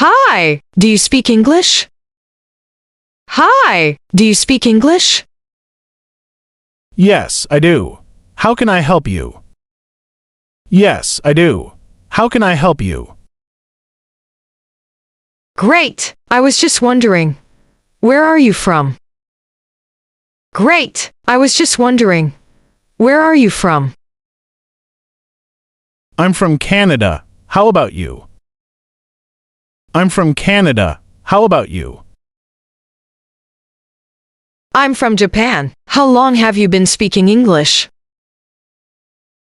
Hi, do you speak English? Hi, do you speak English? Yes, I do. How can I help you? Yes, I do. How can I help you? Great, I was just wondering. Where are you from? Great, I was just wondering. Where are you from? I'm from Canada. How about you? I'm from Canada. How about you? I'm from Japan. How long have you been speaking English?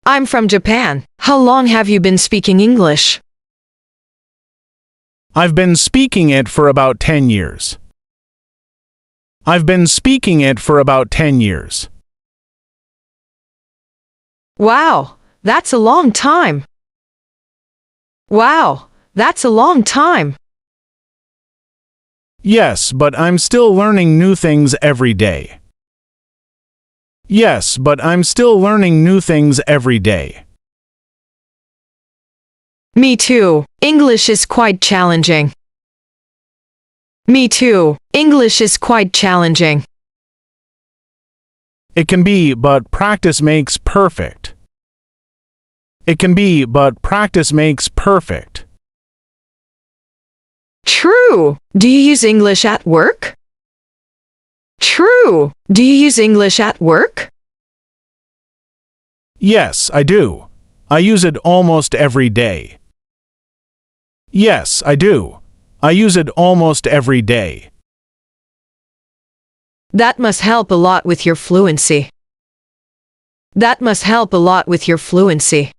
I'm from Japan. How long have you been speaking English? I've been speaking it for about 10 years. I've been speaking it for about 10 years. Wow, that's a long time. Wow, that's a long time. Yes, but I'm still learning new things every day. Yes, but I'm still learning new things every day. Me too. English is quite challenging. Me too. English is quite challenging. It can be, but practice makes perfect. It can be, but practice makes perfect. True. Do you use English at work? True. Do you use English at work? Yes, I do. I use it almost every day. Yes, I do. I use it almost every day. That must help a lot with your fluency. That must help a lot with your fluency.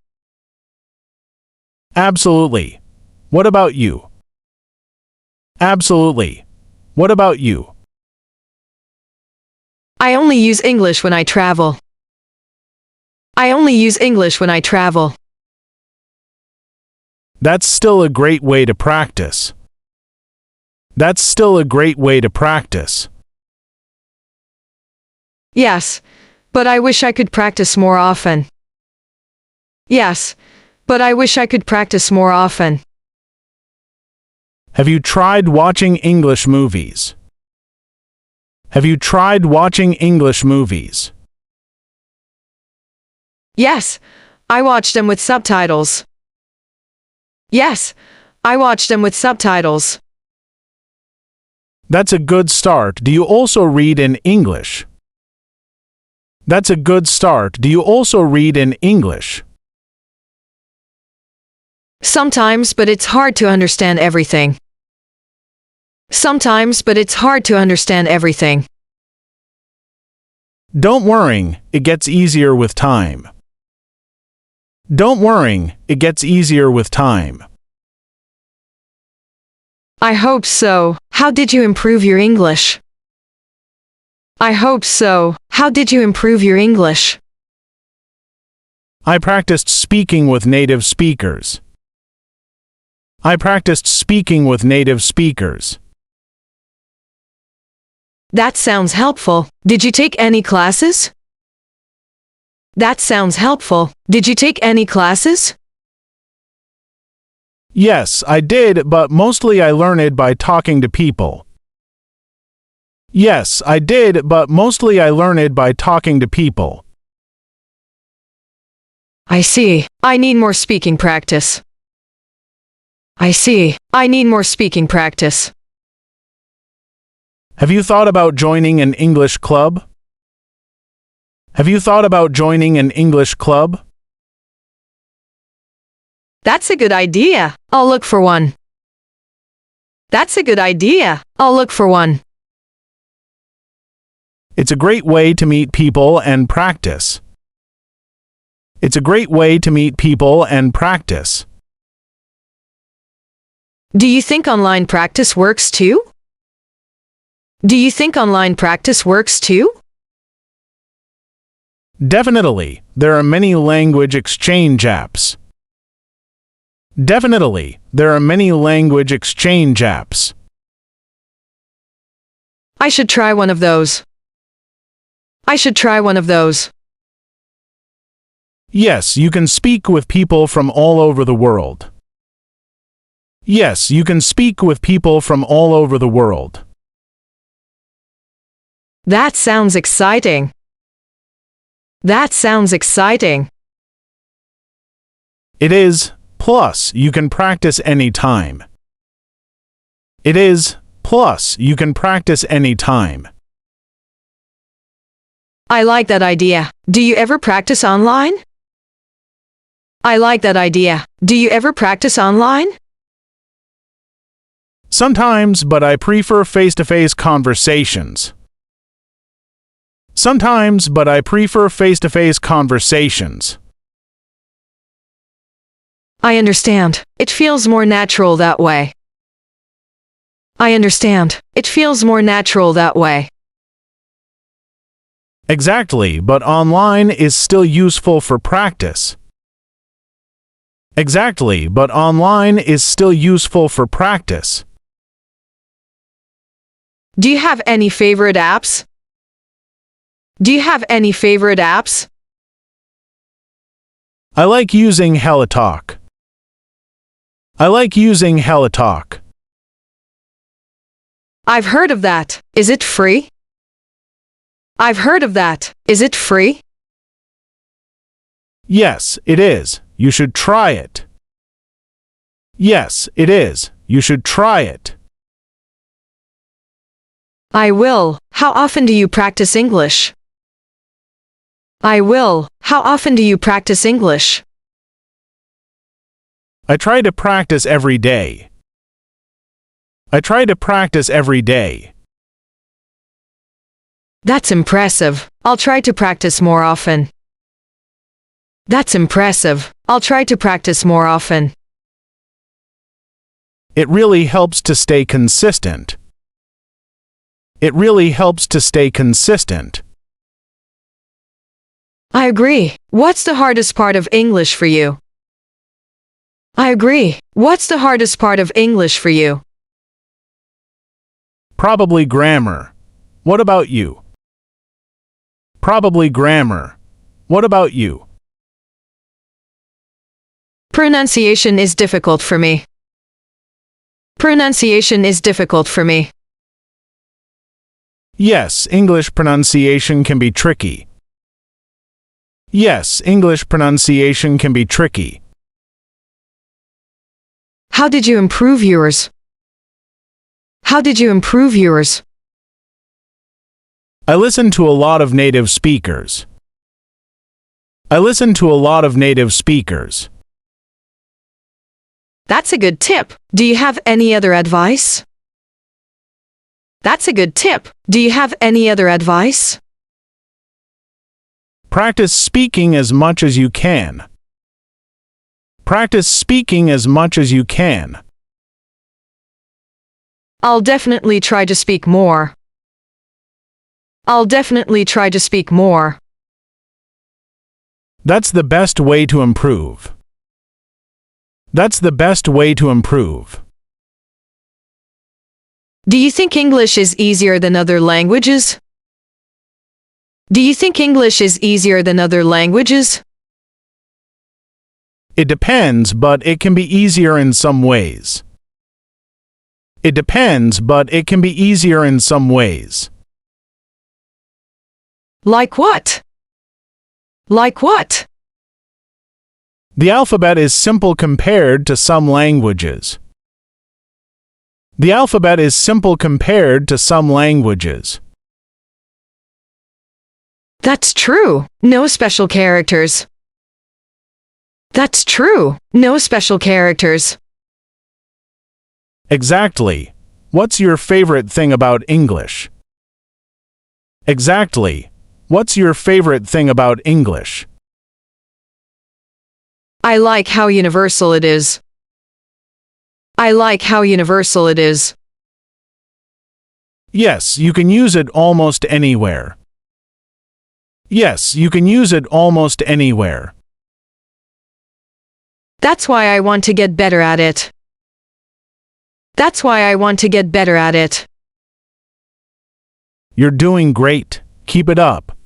Absolutely. What about you? Absolutely. What about you? I only use English when I travel. I only use English when I travel. That's still a great way to practice. That's still a great way to practice. Yes, but I wish I could practice more often. Yes, but I wish I could practice more often. Have you tried watching English movies? Have you tried watching English movies? Yes, I watch them with subtitles. Yes, I watch them with subtitles. That's a good start. Do you also read in English? That's a good start. Do you also read in English? Sometimes, but it's hard to understand everything. Sometimes, but it's hard to understand everything. Don't worry, it gets easier with time. Don't worry, it gets easier with time. I hope so. How did you improve your English? I hope so. How did you improve your English? I practiced speaking with native speakers. I practiced speaking with native speakers. That sounds helpful. Did you take any classes? That sounds helpful. Did you take any classes? Yes, I did, but mostly I learned it by talking to people. Yes, I did, but mostly I learned it by talking to people. I see. I need more speaking practice. I see. I need more speaking practice. Have you thought about joining an English club? Have you thought about joining an English club? That's a good idea. I'll look for one. That's a good idea. I'll look for one. It's a great way to meet people and practice. It's a great way to meet people and practice. Do you think online practice works too? Do you think online practice works too? Definitely, there are many language exchange apps. Definitely, there are many language exchange apps. I should try one of those. I should try one of those. Yes, you can speak with people from all over the world. Yes, you can speak with people from all over the world. That sounds exciting. That sounds exciting. It is, plus you can practice anytime. It is, plus you can practice anytime. I like that idea. Do you ever practice online? I like that idea. Do you ever practice online? Sometimes, but I prefer face-to-face conversations. Sometimes, but I prefer face-to-face conversations. I understand. It feels more natural that way. I understand. It feels more natural that way. Exactly, but online is still useful for practice. Exactly, but online is still useful for practice. Do you have any favorite apps? Do you have any favorite apps? I like using HelloTalk. I like using HelloTalk. I've heard of that. Is it free? I've heard of that. Is it free? Yes, it is. You should try it. Yes, it is. You should try it. I will. How often do you practice English? I will. How often do you practice English? I try to practice every day. I try to practice every day. That's impressive. I'll try to practice more often. That's impressive. I'll try to practice more often. It really helps to stay consistent. It really helps to stay consistent. I agree. What's the hardest part of English for you? I agree. What's the hardest part of English for you? Probably grammar. What about you? Probably grammar. What about you? Pronunciation is difficult for me. Pronunciation is difficult for me. Yes, English pronunciation can be tricky. Yes, English pronunciation can be tricky. How did you improve yours? How did you improve yours? I listen to a lot of native speakers. I listen to a lot of native speakers. That's a good tip. Do you have any other advice? That's a good tip. Do you have any other advice? Practice speaking as much as you can. Practice speaking as much as you can. I'll definitely try to speak more. I'll definitely try to speak more. That's the best way to improve. That's the best way to improve. Do you think English is easier than other languages? Do you think English is easier than other languages? It depends, but it can be easier in some ways. It depends, but it can be easier in some ways. Like what? Like what? The alphabet is simple compared to some languages. The alphabet is simple compared to some languages. That's true. No special characters. That's true. No special characters. Exactly. What's your favorite thing about English? Exactly. What's your favorite thing about English? I like how universal it is. I like how universal it is. Yes, you can use it almost anywhere. Yes, you can use it almost anywhere. That's why I want to get better at it. That's why I want to get better at it. You're doing great. Keep it up.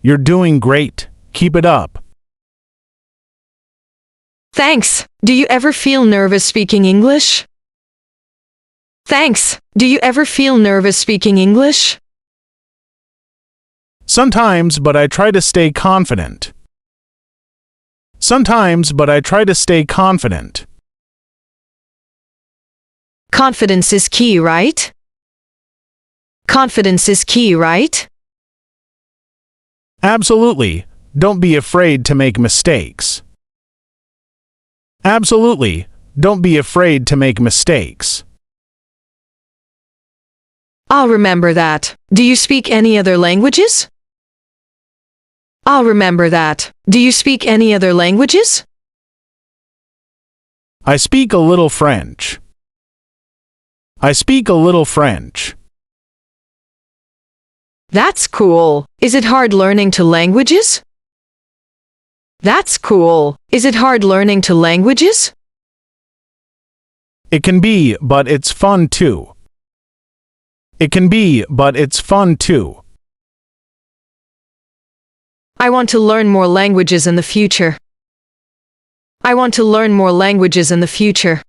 You're doing great. Keep it up. Thanks. Do you ever feel nervous speaking English? Thanks. Do you ever feel nervous speaking English? Sometimes, but I try to stay confident. Sometimes, but I try to stay confident. Confidence is key, right? Confidence is key, right? Absolutely. Don't be afraid to make mistakes. Absolutely. Don't be afraid to make mistakes. I'll remember that. Do you speak any other languages? I'll remember that. Do you speak any other languages? I speak a little French. I speak a little French. That's cool. Is it hard learning two languages? That's cool. Is it hard learning two languages? It can be, but it's fun too. It can be, but it's fun too. I want to learn more languages in the future. I want to learn more languages in the future.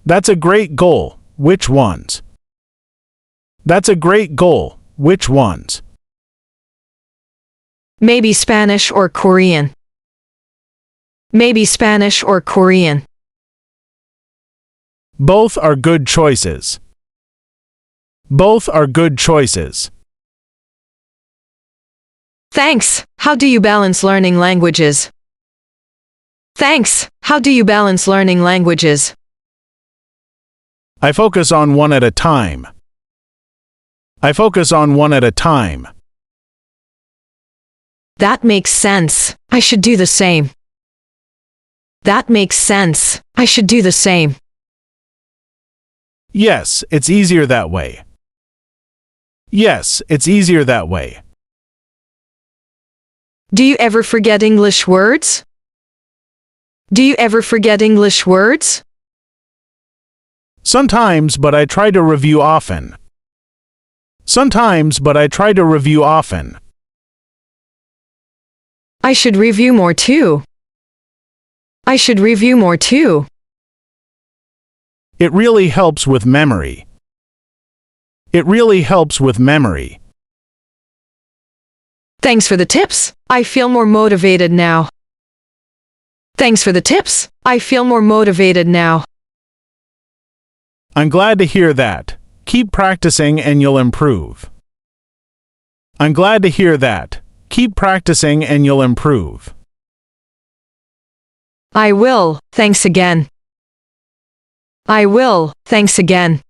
That's a great goal. Which ones? That's a great goal. Which ones? Maybe Spanish or Korean. Maybe Spanish or Korean. Both are good choices. Both are good choices. Thanks. How do you balance learning languages? Thanks. How do you balance learning languages? I focus on one at a time. I focus on one at a time. That makes sense. I should do the same. That makes sense. I should do the same. Yes, it's easier that way. Yes, it's easier that way. Do you ever forget English words? Do you ever forget English words? Sometimes, but I try to review often. Sometimes, but I try to review often. I should review more too. I should review more too. It really helps with memory. It really helps with memory. Thanks for the tips. I feel more motivated now. Thanks for the tips. I feel more motivated now. I'm glad to hear that. Keep practicing and you'll improve. I'm glad to hear that. Keep practicing and you'll improve. I will. Thanks again. I will. Thanks again.